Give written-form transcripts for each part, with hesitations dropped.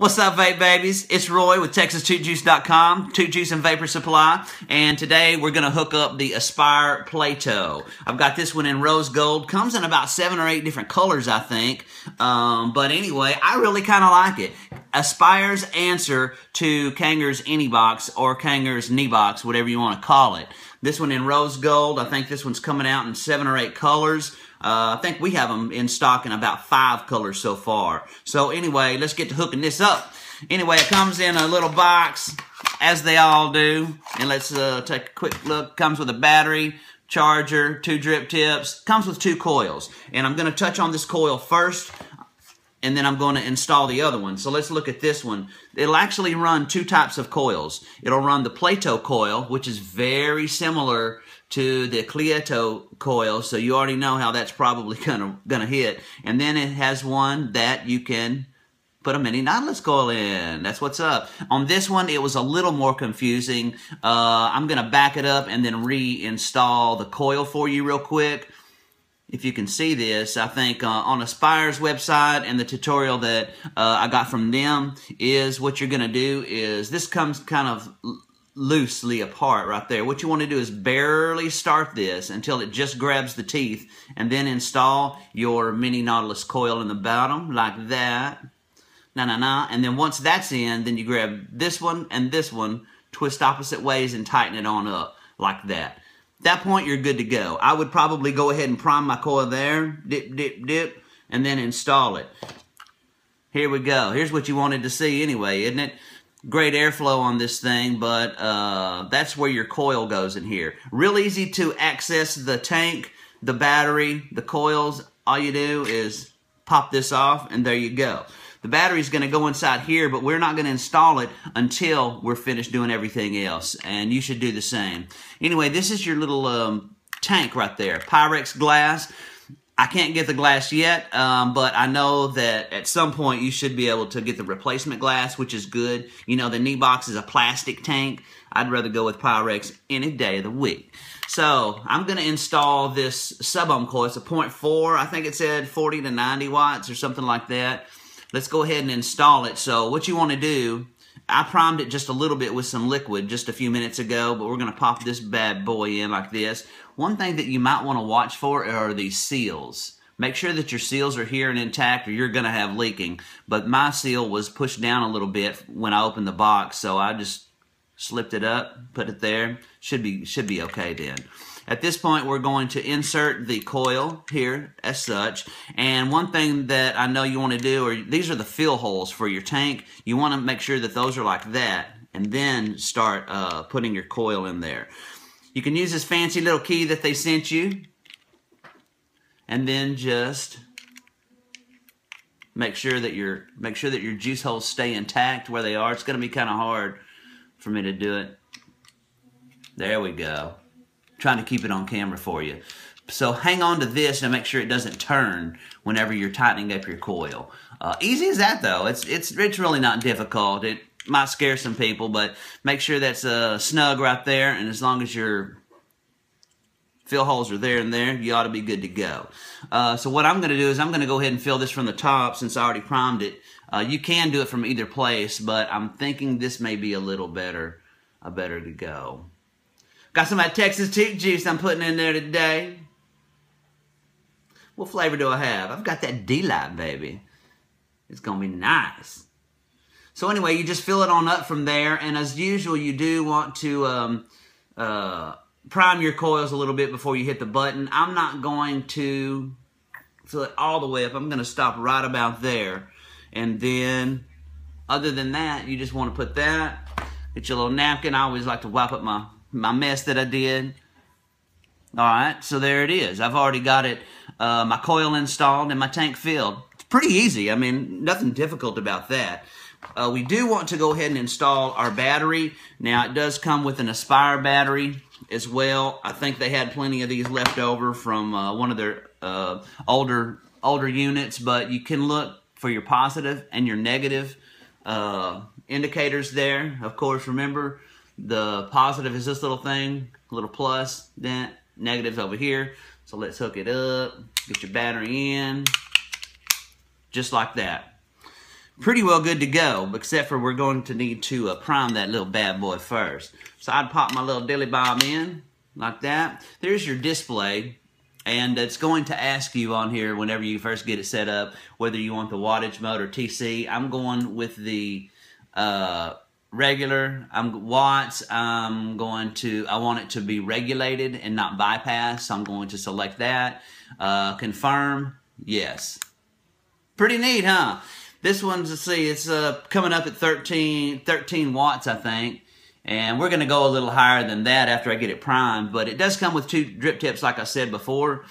What's up, vape babies? It's Roy with TexasTootJuice.com, Toot Juice and Vapor Supply, and today we're going to hook up the Aspire Plato. I've got this one in rose gold. Comes in about 7 or 8 different colors, I think. But anyway, I really kind of like it. Aspire's answer to Kangaroo's AnyBox or Kangaroo's KneeBox, whatever you want to call it. This one in rose gold. I think this one's coming out in 7 or 8 colors. I think we have them in stock in about 5 colors so far. So anyway, let's get to hooking this up. Anyway, it comes in a little box, as they all do. And let's take a quick look. Comes with a battery, charger, 2 drip tips. Comes with 2 coils. And I'm going to touch on this coil first, and then I'm going to install the other one. So let's look at this one. It'll actually run 2 types of coils. It'll run the Plato coil, which is very similar to the Plato coil, so you already know how that's probably gonna hit. And then it has one that you can put a mini Nautilus coil in. That's what's up. On this one, it was a little more confusing. I'm gonna back it up and then reinstall the coil for you real quick. If you can see this, I think on Aspire's website and the tutorial that I got from them is what you're gonna do is, this comes kind of loosely apart right there. What you want to do is barely start this until it just grabs the teeth, and then install your mini Nautilus coil in the bottom like that. And then once that's in, then you grab this one and this one, twist opposite ways and tighten it on up like that. At that point, you're good to go. I would probably go ahead and prime my coil there, dip, dip, dip, and then install it. Here we go. Here's what you wanted to see anyway, isn't it? Great airflow on this thing, but that's where your coil goes in here. Real easy to access the tank, the battery, the coils. All you do is pop this off, and there you go. The battery's going to go inside here, but we're not going to install it until we're finished doing everything else, and you should do the same. Anyway, this is your little tank right there. Pyrex glass. I can't get the glass yet, but I know that at some point you should be able to get the replacement glass, which is good. You know, the KneeBox is a plastic tank. I'd rather go with Pyrex any day of the week. So I'm going to install this sub-ohm coil. It's a 0.4. I think it said 40 to 90 watts or something like that. Let's go ahead and install it. So what you want to do, I primed it just a little bit with some liquid just a few minutes ago, but we're going to pop this bad boy in like this. One thing that you might want to watch for are these seals. Make sure that your seals are here and intact, or you're going to have leaking. But my seal was pushed down a little bit when I opened the box, so I just slipped it up, put it there. Should be okay then. At this point, we're going to insert the coil here as such. And one thing that I know you want to do, these are the fill holes for your tank. You want to make sure that those are like that, and then start putting your coil in there. You can use this fancy little key that they sent you, and then just make sure that your juice holes stay intact where they are. It's going to be kind of hard for me to do it. There we go. Trying to keep it on camera for you. So hang on to this and make sure it doesn't turn whenever you're tightening up your coil. Easy as that though. It's really not difficult. It might scare some people, but make sure that's snug right there, and as long as your fill holes are there and there, you ought to be good to go. So what I'm going to do is I'm going to go ahead and fill this from the top since I already primed it. You can do it from either place, but I'm thinking this may be a little better to go. Got some of that Texas Toot Juice I'm putting in there today. What flavor do I have? I've got that D-Light, baby. It's going to be nice. So anyway, you just fill it on up from there, and as usual, you do want to prime your coils a little bit before you hit the button. I'm not going to fill it all the way up. I'm going to stop right about there. And then, other than that, you just want to put that, get your little napkin. I always like to wipe up my mess that I did. Alright, so there it is. I've already got it, my coil installed and my tank filled. It's pretty easy. I mean, nothing difficult about that. We do want to go ahead and install our battery. Now, it does come with an Aspire battery as well. I think they had plenty of these left over from one of their older units, but you can look for your positive and your negative indicators there. Of course, remember, the positive is this little thing, little plus, then negative's over here. So let's hook it up, get your battery in, just like that. pretty well good to go, except for we're going to need to prime that little bad boy first. So I'd pop my little dilly bob in like that. There's your display, and it's going to ask you on here whenever you first get it set up whether you want the wattage mode or TC. I'm going with the regular. Watts. I want it to be regulated and not bypassed, so I'm going to select that. Confirm. Yes. Pretty neat, huh? This one's, let's see, it's coming up at 13 watts, I think. And we're going to go a little higher than that after I get it primed. But it does come with 2 drip tips, like I said before.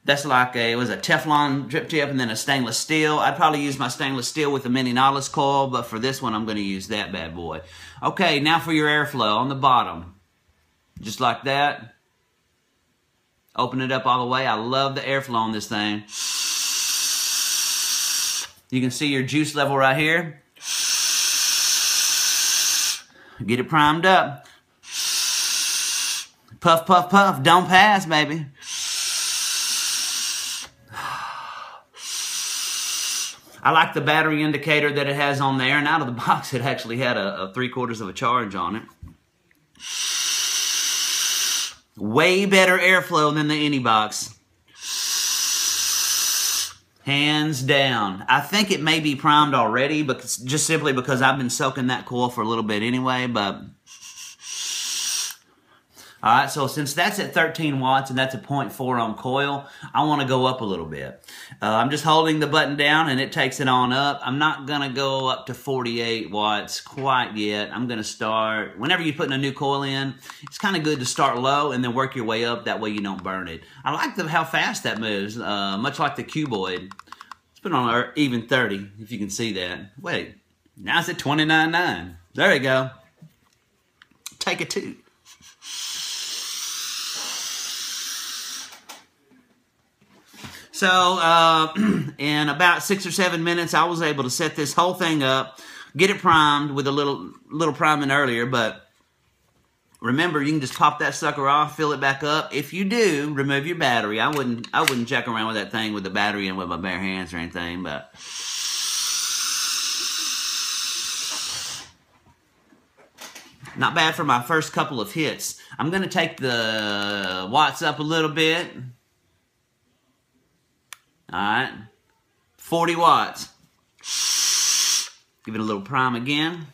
That's like it was a Teflon drip tip and then a stainless steel. I'd probably use my stainless steel with the mini Nautilus coil, but for this one, I'm going to use that bad boy. Okay, now for your airflow on the bottom. Just like that. Open it up all the way. I love the airflow on this thing. You can see your juice level right here. Get it primed up. Puff, puff, puff. Don't pass, baby. I like the battery indicator that it has on there, and out of the box it actually had a 3/4 of a charge on it. Way better airflow than the AnyBox. Hands down. I think it may be primed already, but just simply because I've been soaking that coil for a little bit anyway, but... Alright, so since that's at 13 watts and that's a 0.4 ohm coil, I want to go up a little bit. I'm just holding the button down and it takes it on up. I'm not going to go up to 48 watts quite yet. I'm going to start, whenever you're putting a new coil in, it's kind of good to start low and then work your way up. That way you don't burn it. I like how fast that moves, much like the cuboid. Let's put it on even 30, if you can see that. Wait, now it's at 29.9. There we go. Take a toot. So, in about 6 or 7 minutes, I was able to set this whole thing up, get it primed with a little priming earlier, but remember, you can just pop that sucker off, fill it back up. If you do, remove your battery. I wouldn't check around with that thing with the battery in with my bare hands or anything, but... Not bad for my first couple of hits. I'm going to take the watts up a little bit. Alright, 40 watts. Give it a little prime again.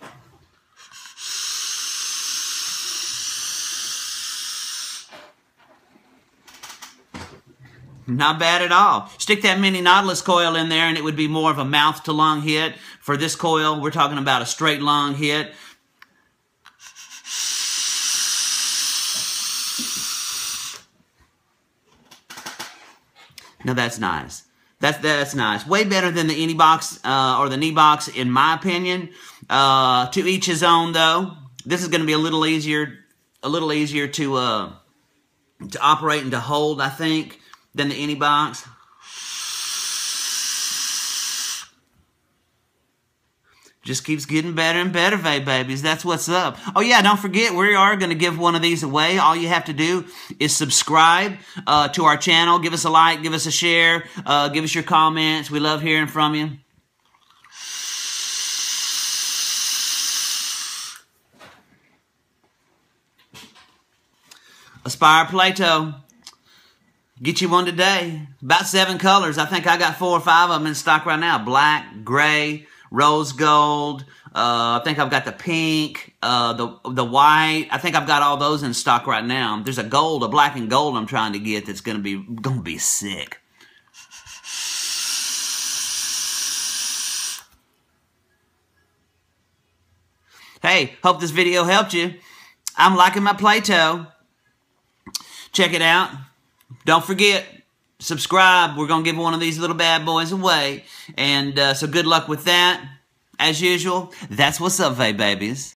Not bad at all. Stick that mini Nautilus coil in there and it would be more of a mouth to lung hit. For this coil, we're talking about a straight lung hit. Now that's nice. That's nice. Way better than the AnyBox or the KneeBox, in my opinion. To each his own, though. This is going to be a little easier to operate and to hold, I think, than the AnyBox. Just keeps getting better and better, vape babies. That's what's up. Oh, yeah, don't forget, we are going to give one of these away. All you have to do is subscribe to our channel. Give us a like, give us a share, give us your comments. We love hearing from you. Aspire Plato. Get you one today. About 7 colors. I think I got 4 or 5 of them in stock right now. Black, gray, rose gold. I think I've got the pink, the white. I think I've got all those in stock right now. There's a black and gold I'm trying to get that's gonna be sick. Hey, hope this video helped you. I'm liking my Plato. Check it out. Don't forget, subscribe. We're going to give one of these little bad boys away. And so good luck with that. As usual, that's what's up, vape babies.